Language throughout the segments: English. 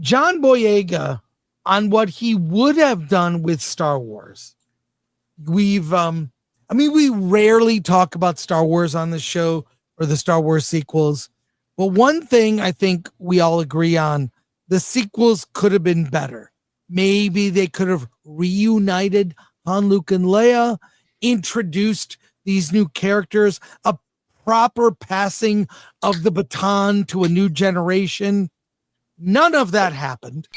John Boyega on what he would have done with Star Wars. We rarely talk about Star Wars on the show or the Star Wars sequels, but one thing I think we all agree on, the sequels could have been better. Maybe they could have reunited Han, Luke, and Leia, introduced these new characters, a proper passing of the baton to a new generation. None of that happened.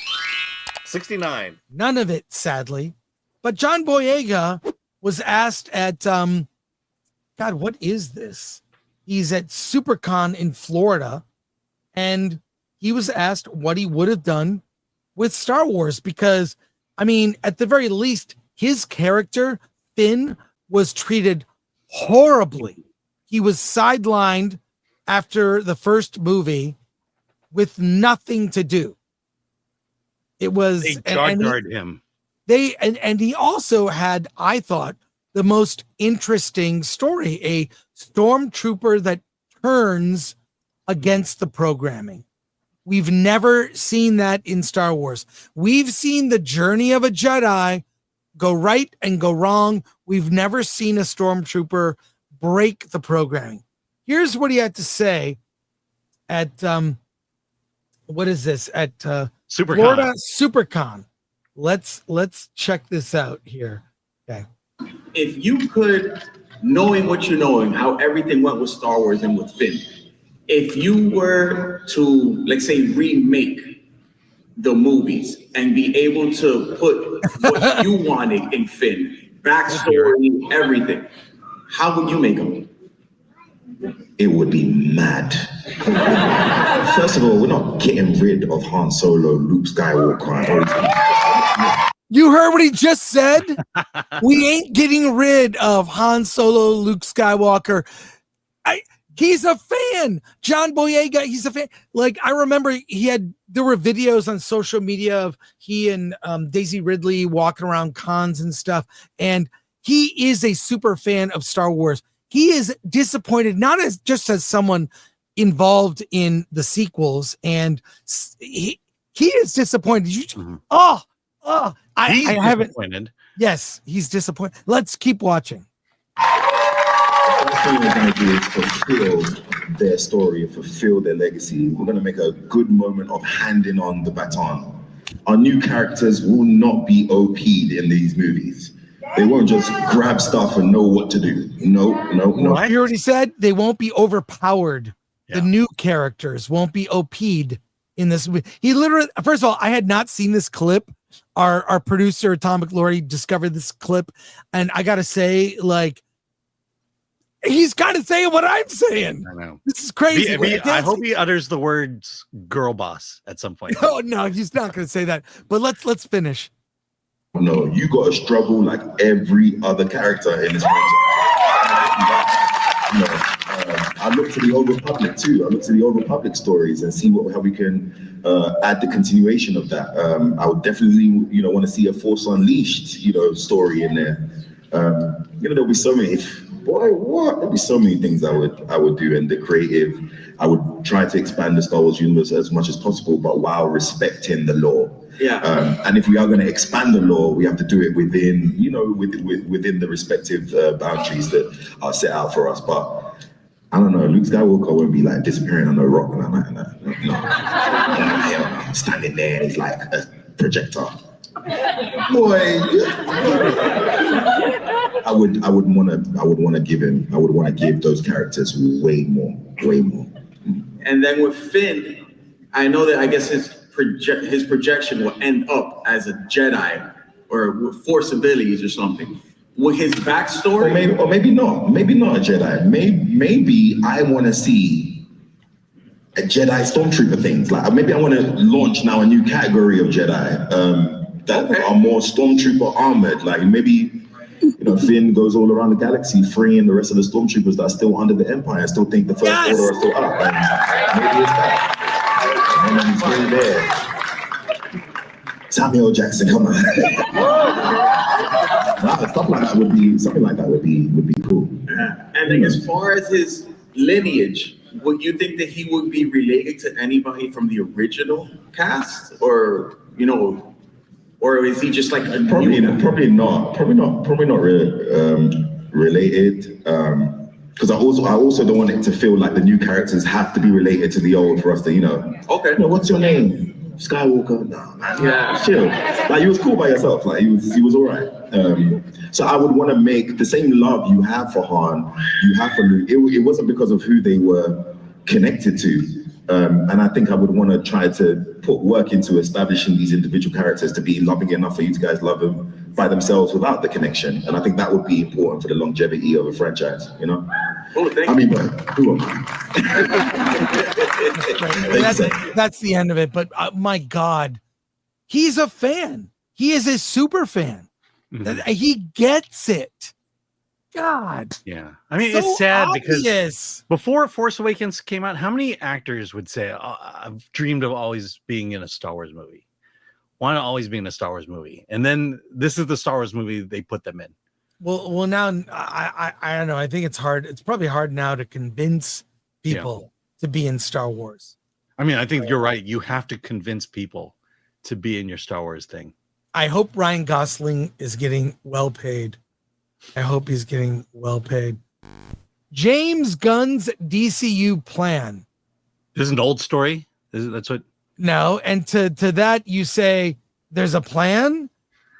69. None of it, sadly. But John Boyega was asked at, God, what is this? He's at SuperCon in Florida, and he was asked what he would have done with Star Wars, because, I mean, at the very least, his character, Finn, was treated horribly. He was sidelined after the first movie with nothing to do. It was they jar-jarred him. And he also had, I thought, the most interesting story, a stormtrooper that turns against the programming. We've never seen that in Star Wars. We've seen the journey of a Jedi go right and go wrong. We've never seen a stormtrooper break the programming. Here's what he had to say at what is this? At SuperCon. Florida SuperCon. Let's check this out here. Okay. If you could, knowing what you know and how everything went with Star Wars and with Finn, if you were to, let's say, remake the movies and be able to put what you wanted in Finn, backstory, everything, how would you make them? It would be mad. First of all, we're not getting rid of Han Solo, Luke Skywalker. You heard what he just said? We ain't getting rid of Han Solo, Luke Skywalker. He's a fan. John Boyega, he's a fan. Like, I remember there were videos on social media of he and Daisy Ridley walking around cons and stuff. And he is a super fan of Star Wars. He is disappointed, not as just as someone involved in the sequels. And he is disappointed. I haven't. Yes, he's disappointed. Let's keep watching. What we're going to do is fulfill their story, fulfill their legacy. We're going to make a good moment of handing on the baton. Our new characters will not be OP'd in these movies. They won't just grab stuff and know what to do. No. What? You already said they won't be overpowered. Yeah. The new characters won't be OP'd in this movie. He literally, first of all, I had not seen this clip. Our producer, Atomic Lori, discovered this clip. And I got to say, like, he's kind of saying what I'm saying. I know. This is crazy. I hope he utters the words "girl boss" at some point. Oh no, he's not going to say that. But let's finish. No, you got to struggle like every other character in this franchise. I look to the Old Republic too. I look to the Old Republic stories and see how we can add the continuation of that. I would definitely, want to see a Force Unleashed, story in there. There'll be so many. There'll be so many things I would do, and the creative. I would try to expand the Star Wars universe as much as possible, but while respecting the lore. Yeah. And if we are going to expand the lore, we have to do it within, within the respective boundaries that are set out for us. But I don't know, Luke Skywalker won't be like disappearing on a rock and like that. No. I'm standing there and he's like a projector. Boy, I would want to give those characters way more. And then with Finn, I know that I guess his projection will end up as a Jedi or with Force abilities or something. With his backstory, or maybe not a Jedi. Maybe I want to see a Jedi stormtrooper things. Like maybe I want to launch now a new category of Jedi that are more stormtrooper armored. Like maybe Finn goes all around the galaxy freeing the rest of the stormtroopers that are still under the Empire and still think the First Order are still up. And maybe it's that. And then he's really there. Samuel Jackson, come on. Something like that would be cool. And then as far as his lineage, would you think that he would be related to anybody from the original cast, or or is he just like a Probably new guy? probably not related. Because I also don't want it to feel like the new characters have to be related to the old for us to Okay. what's your name? Skywalker. Nah, man. Yeah. Chill. Like, you was cool by yourself. Like, he was all right. So I would want to make the same love you have for Han, you have for Luke. It wasn't because of who they were connected to. And I think I would want to try to put work into establishing these individual characters to be loving enough for you guys to love them by themselves without the connection. And I think that would be important for the longevity of a franchise, Oh, thank I you. mean, but who am I? That's the end of it. But my God, he's a fan. He is a super fan. He gets it. God. Yeah. I mean, So it's sad because obvious. before Force Awakens came out, how many actors would say, I've dreamed of always being in a Star Wars movie? Why not always be in a Star Wars movie? And then this is the Star Wars movie they put them in. Well, now I don't know. I think it's hard. It's probably hard now to convince people to be in Star Wars. I mean, I think you're right. You have to convince people to be in your Star Wars thing. I hope Ryan Gosling is getting well paid. I hope he's getting well paid. James Gunn's DCU plan. This is an old story. That's what. No, and to that you say there's a plan.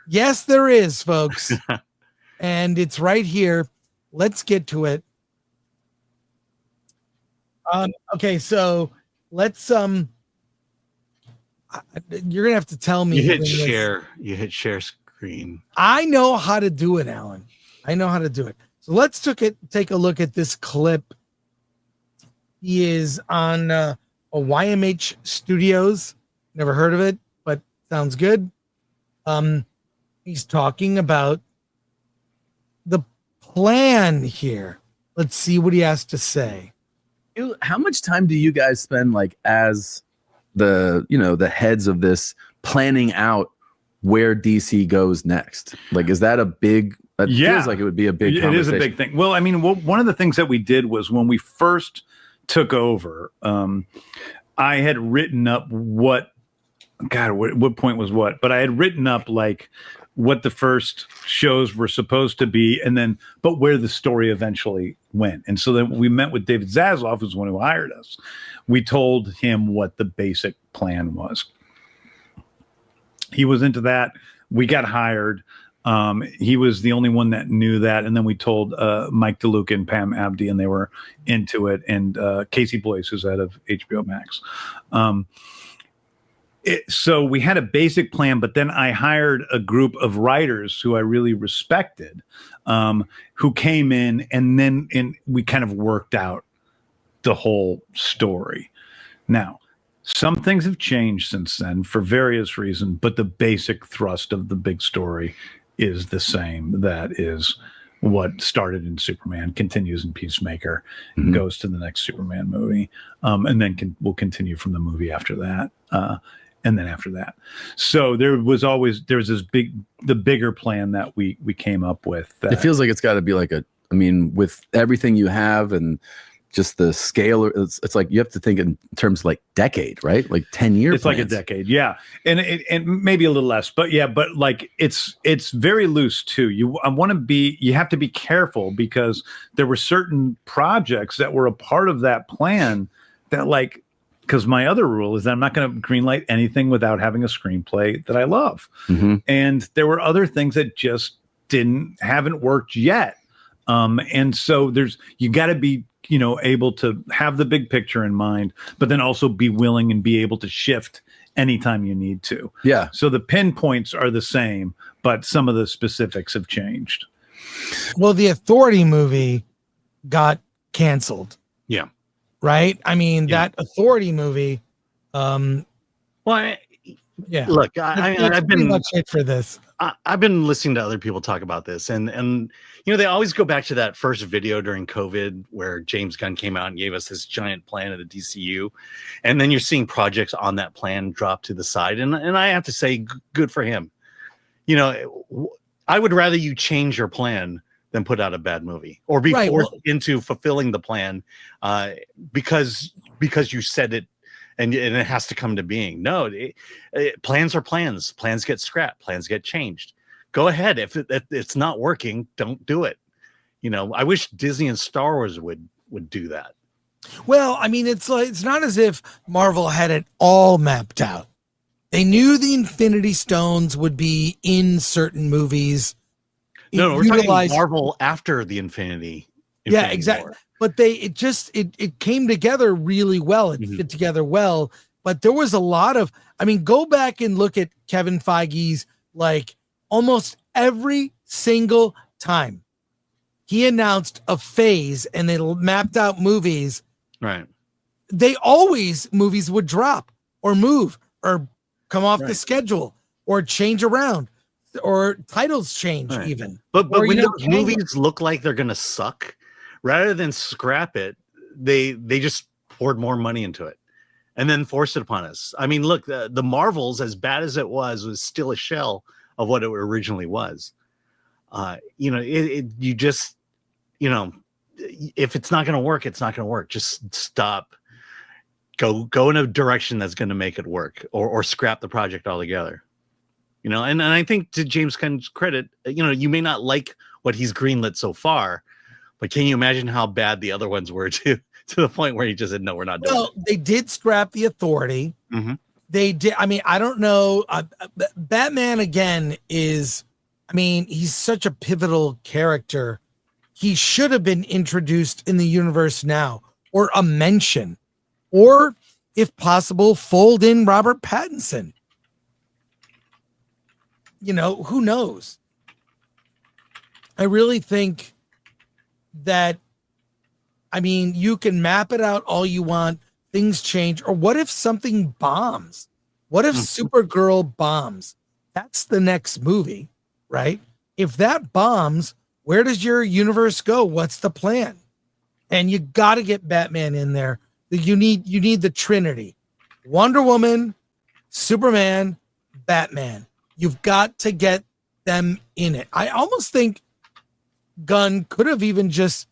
Yes, there is, folks. And it's right here. Let's get to it. Okay, so let's you're gonna have to tell me. You hit share. You hit share screen. I know how to do it, Alan. I know how to do it. So let's take a look at this clip. He is on a YMH Studios. Never heard of it, but sounds good. He's talking about the plan here. Let's see what he has to say. How much time do you guys spend, like, as the heads of this, planning out where DC goes next? Like, is that a big? It feels like it would be a big. It is a big thing. Well, I mean, one of the things that we did was when we first took over, I had written up what point was what, but I had written up like what the first shows were supposed to be, and then but where the story eventually went. And so then we met with David Zaslav, who's the one who hired us. We told him what the basic plan was. He was into that. We got hired. He was the only one that knew that. And then we told Mike DeLuca and Pam Abdi, and they were into it. And Casey Blois, who's out of HBO Max. So we had a basic plan, but then I hired a group of writers who I really respected, who came in, and we kind of worked out the whole story. Now, some things have changed since then for various reasons, but the basic thrust of the big story is the same. That is what started in Superman, continues in Peacemaker, goes to the next Superman movie, and then will continue from the movie after that. And then after that. So there's the bigger plan that we came up with. It feels like it's got to be like with everything you have and just the scale, it's like you have to think in terms of like decade, right? Like 10 years. It's plans. Like a decade. Yeah. And maybe a little less, but like it's very loose too. You have to be careful because there were certain projects that were a part of that plan that, like, because my other rule is that I'm not going to greenlight anything without having a screenplay that I love. And there were other things that just haven't worked yet. And so you got to be, able to have the big picture in mind, but then also be willing and be able to shift anytime you need to. Yeah. So the pinpoints are the same, but some of the specifics have changed. Well, the Authority movie got canceled. Yeah. Right? I mean, that Authority movie. Look, I've been much hit for this. I've been listening to other people talk about this, and they always go back to that first video during COVID where James Gunn came out and gave us this giant plan of the DCU, and then you're seeing projects on that plan drop to the side, and I have to say, good for him. I would rather you change your plan than put out a bad movie or be Right, forced into fulfilling the plan because you said it and it has to come to being. No, plans are plans. Plans get scrapped. Plans get changed. Go ahead. If it's not working, don't do it. You know, I wish Disney and Star Wars would do that. Well, I mean, it's not as if Marvel had it all mapped out. They knew the Infinity Stones would be in certain movies. No, we're talking Marvel after the Infinity yeah, exactly. War. But it came together really well. It fit together well. But there was a lot of, I mean, go back and look at Kevin Feige's, like, almost every single time he announced a phase and they mapped out movies. Right. Movies would drop or move or come off the schedule or change around or titles change even. But when the movies look like they're going to suck, rather than scrap it, they just poured more money into it and then forced it upon us. I mean, look, the Marvels, as bad as it was still a shell of what it originally was. You know, you just, you know, if it's not going to work, it's not going to work. Just stop. Go in a direction that's going to make it work, or scrap the project altogether. You know, and I think to James Gunn's credit, you know, you may not like what he's greenlit so far, but can you imagine how bad the other ones were to the point where he just said, no, we're not doing it. Well, they did scrap The Authority. They did. I mean, I don't know. Batman again is, I mean, he's such a pivotal character. He should have been introduced in the universe now, or a mention, or if possible, fold in Robert Pattinson. You know, who knows? I really think that, I mean, you can map it out all you want. Things change. Or what if something bombs? What if Supergirl bombs? That's the next movie, right? If that bombs, where does your universe go? What's the plan? And you got to get Batman in there. You need the Trinity: Wonder Woman, Superman, Batman. You've got to get them in it. I almost think Gunn could have even just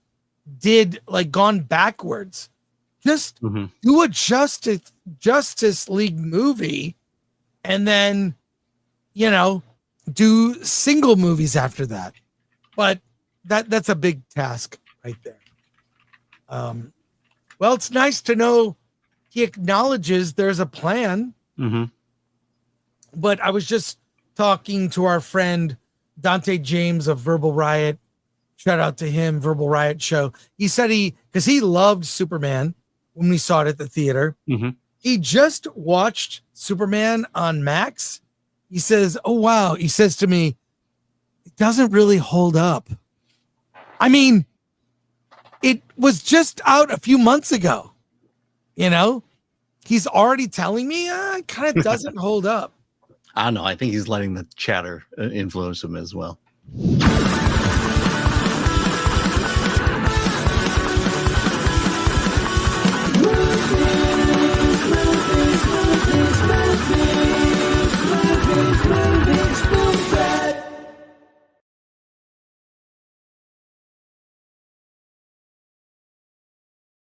gone backwards. Just do a Justice League movie and then, you know, do single movies after that. But that's a big task right there. Well, it's nice to know he acknowledges there's a plan. But I was just talking to our friend Dante James of Verbal Riot. Shout out to him, Verbal Riot Show. He said because he loved Superman when we saw it at the theater. He just watched Superman on Max. He says, oh, wow. He says to me, it doesn't really hold up. I mean, it was just out a few months ago. You know, he's already telling me it kind of doesn't hold up. I don't know. I think he's letting the chatter influence him as well.